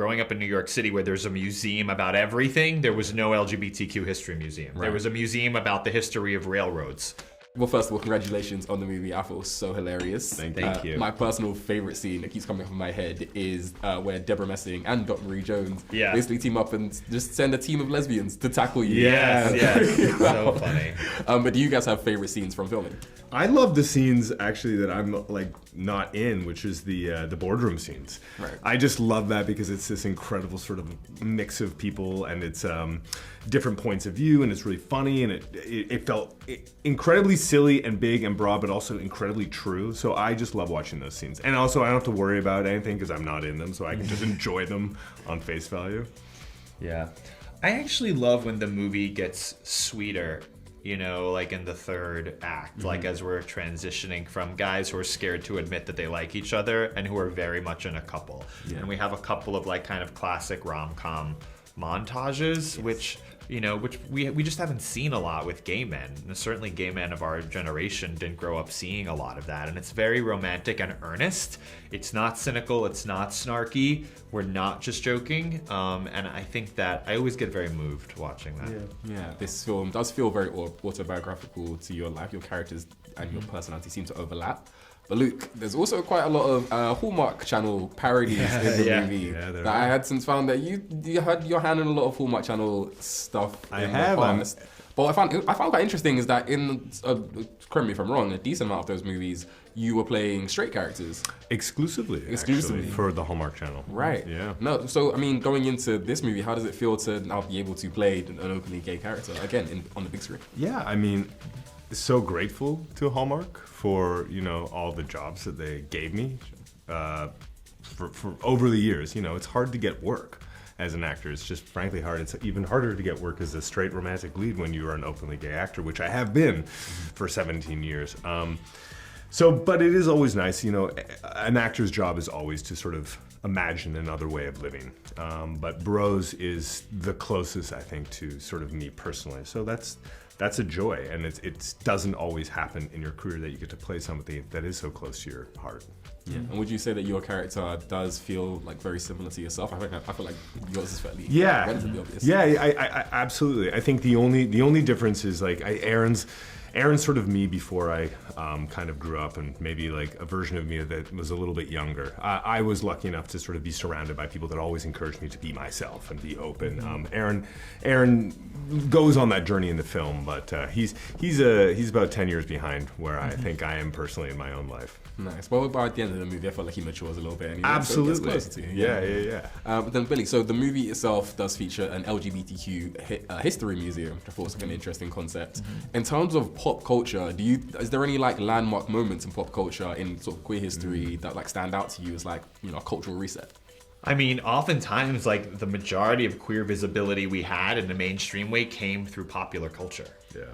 growing up in New York City where there's a museum about everything, there was no LGBTQ history museum. Right. There was a museum about the history of railroads. Well, first of all, congratulations on the movie. I thought it was so hilarious. Thank you. My personal favorite scene that keeps coming up in my head is where Deborah Messing and Dr. Marie Jones basically team up and just send a team of lesbians to tackle you. Yes. So funny. But do you guys have favorite scenes from filming? I love the scenes actually that I'm like not in, which is the boardroom scenes. Right. I just love that because it's this incredible sort of mix of people, and it's different points of view, and it's really funny, and it felt incredibly silly and big and broad, but also incredibly true. So I just love watching those scenes, and also I don't have to worry about anything because I'm not in them, so I can just enjoy them on face value. Yeah, I actually love when the movie gets sweeter. You know, like in the third act, like as we're transitioning from guys who are scared to admit that they like each other and who are very much in a couple. Yeah. And we have a couple of like kind of classic rom-com montages, which we just haven't seen a lot with gay men. And certainly gay men of our generation didn't grow up seeing a lot of that. And it's very romantic and earnest. It's not cynical, it's not snarky. We're not just joking. And I think that I always get very moved watching that. Yeah, this film does feel very autobiographical to your life. Your characters and your personality seem to overlap. But Luke, there's also quite a lot of Hallmark Channel parodies in the movie that I had since found that you had your hand in a lot of Hallmark Channel stuff. I have. But I found quite interesting is that in, correct me if I'm wrong, a decent amount of those movies, you were playing straight characters. Exclusively actually, for the Hallmark Channel. Right. Yeah. No, so I mean, going into this movie, how does it feel to now be able to play an openly gay character again on the big screen? Yeah, I mean, so grateful to Hallmark for all the jobs that they gave me for over the years. It's hard to get work as an actor. It's just frankly hard. It's even harder to get work as a straight romantic lead when you are an openly gay actor, which I have been for 17 years. But it is always nice, an actor's job is always to sort of imagine another way of living. But Bros is the closest, I think, to sort of me personally. So that's a joy, and it doesn't always happen in your career that you get to play something that is so close to your heart. Yeah. And would you say that your character does feel like very similar to yourself? I feel like yours is fairly relatively obvious. Yeah, I absolutely. I think the only difference is like Aaron's sort of me before I kind of grew up, and maybe like a version of me that was a little bit younger. I was lucky enough to sort of be surrounded by people that always encouraged me to be myself and be open. Aaron goes on that journey in the film, but he's about 10 years behind where I think I am personally in my own life. Nice. Well, by the end of the movie, I felt like he matures a little bit. Anyway, absolutely. So it gets closer to you. Yeah. But then, Billy, so the movie itself does feature an LGBTQ history museum, which I thought was like an interesting concept. In terms of pop culture, is there any like landmark moments in pop culture in sort of queer history that like stand out to you as like a cultural reset? I mean, oftentimes, like, the majority of queer visibility we had in the mainstream way came through popular culture.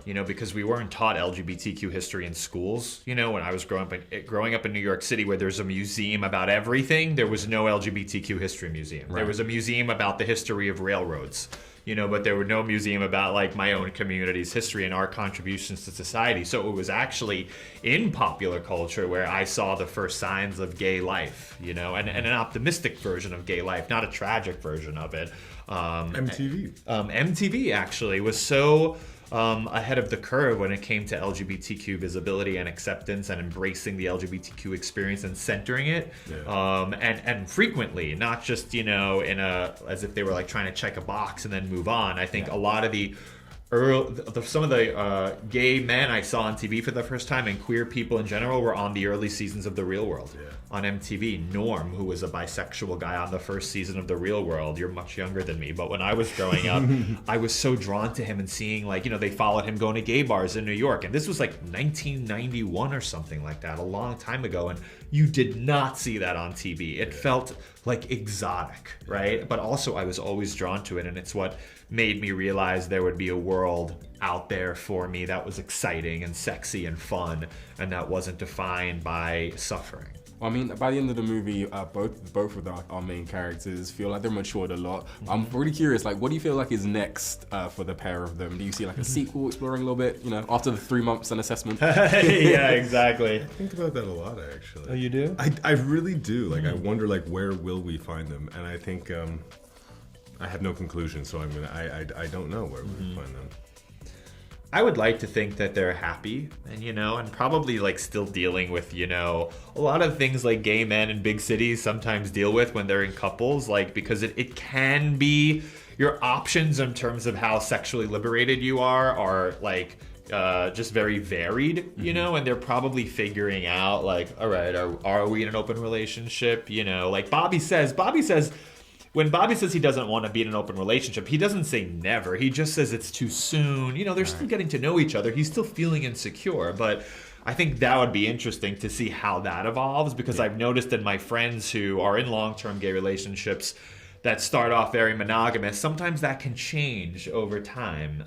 Yeah. Because we weren't taught LGBTQ history in schools. When I was growing up in New York City where there's a museum about everything, there was no LGBTQ history museum. Right. There was a museum about the history of railroads. But there were no museum about like my own community's history and our contributions to society. So it was actually in popular culture where I saw the first signs of gay life, and an optimistic version of gay life, not a tragic version of it. MTV actually was so ahead of the curve when it came to LGBTQ visibility and acceptance and embracing the LGBTQ experience and centering it. Yeah. And frequently, not just, as if they were like trying to check a box and then move on. I think a lot of some of the gay men I saw on TV for the first time and queer people in general were on the early seasons of The Real World on MTV. Norm, who was a bisexual guy on the first season of The Real World. You're much younger than me, but when I was growing up, I was so drawn to him and seeing like, they followed him going to gay bars in New York. And this was like 1991 or something like that, a long time ago. And you did not see that on TV. It felt like exotic, right? But also I was always drawn to it, and it's what made me realize there would be a world out there for me that was exciting and sexy and fun, and that wasn't defined by suffering. Well, I mean, by the end of the movie, both of our main characters feel like they're matured a lot. I'm really curious, like, what do you feel like is next for the pair of them? Do you see like a sequel exploring a little bit, you know, after the 3 months and assessment? Yeah, exactly. I think about that a lot, actually. Oh, you do? I really do. Like, I wonder, like, where will we find them? And I think I have no conclusion, so I don't know where we find them. I would like to think that they're happy and, and probably like still dealing with, a lot of things like gay men in big cities sometimes deal with when they're in couples, like, because it can be your options in terms of how sexually liberated you are like, just very varied, and they're probably figuring out like, all right, are we in an open relationship? Like Bobby says, when Bobby says he doesn't want to be in an open relationship, he doesn't say never. He just says it's too soon. They're still getting to know each other. He's still feeling insecure. But I think that would be interesting to see how that evolves, because I've noticed in my friends who are in long-term gay relationships that start off very monogamous, sometimes that can change over time.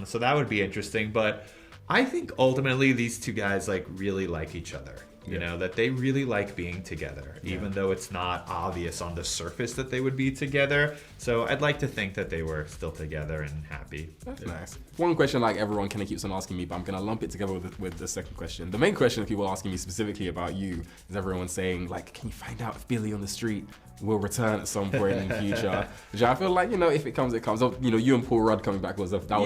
So that would be interesting. But I think ultimately these two guys like really like each other. That they really like being together, even though it's not obvious on the surface that they would be together. So I'd like to think that they were still together and happy. That's nice. One question like everyone kind of keeps on asking me, but I'm going to lump it together with the second question. The main question that people are asking me specifically about you is everyone saying, like, can you find out if Billy on the street will return at some point in the future? Which I feel like, if it comes, it comes. You and Paul Rudd coming back was a fun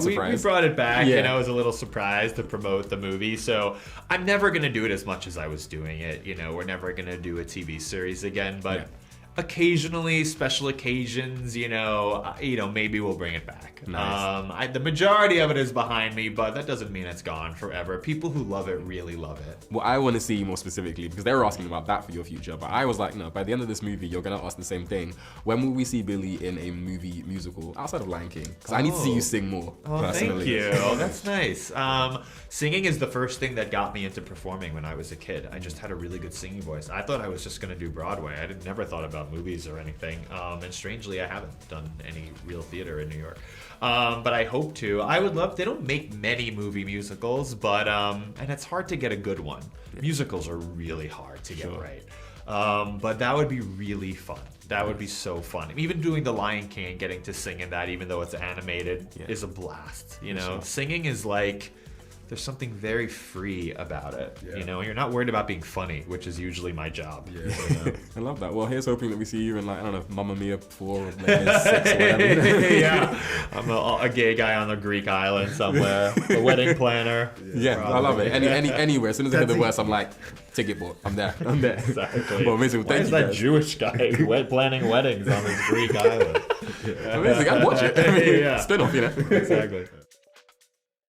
surprise. We brought it back, as a little surprise to promote the movie. So I'm never going to do it as much as I was doing it. We're never going to do a TV series again, but occasionally, special occasions, maybe we'll bring it back. Nice. The majority of it is behind me, but that doesn't mean it's gone forever. People who love it really love it. Well, I want to see more specifically, because they were asking about that for your future, but I was like, no, by the end of this movie, you're going to ask the same thing. When will we see Billy in a movie musical outside of Lion King? Because I need to see you sing more, personally. Thank you. That's nice. Singing is the first thing that got me into performing when I was a kid. I just had a really good singing voice. I thought I was just going to do Broadway. I never thought about movies or anything. And strangely, I haven't done any real theater in New York. But I hope to. I would love. They don't make many movie musicals, but and it's hard to get a good one. Musicals are really hard to get right. But that would be really fun. That would be so fun. Even doing The Lion King and getting to sing in that, even though it's animated, is a blast. Singing is like, there's something very free about it. You're not worried about being funny, which is usually my job. I love that. Well, here's hoping that we see you in, like, I don't know, Mamma Mia 4 or maybe 6 or whatever. I'm a gay guy on a Greek island somewhere, a wedding planner. I love it. Anywhere. As soon as I hear the words, I'm like, ticket bought. I'm there. Exactly. Well, amazing. Why Thank is you, that guys. Jewish guy planning weddings on this Greek island? Amazing. I'd watch it. I mean, spin off, Exactly.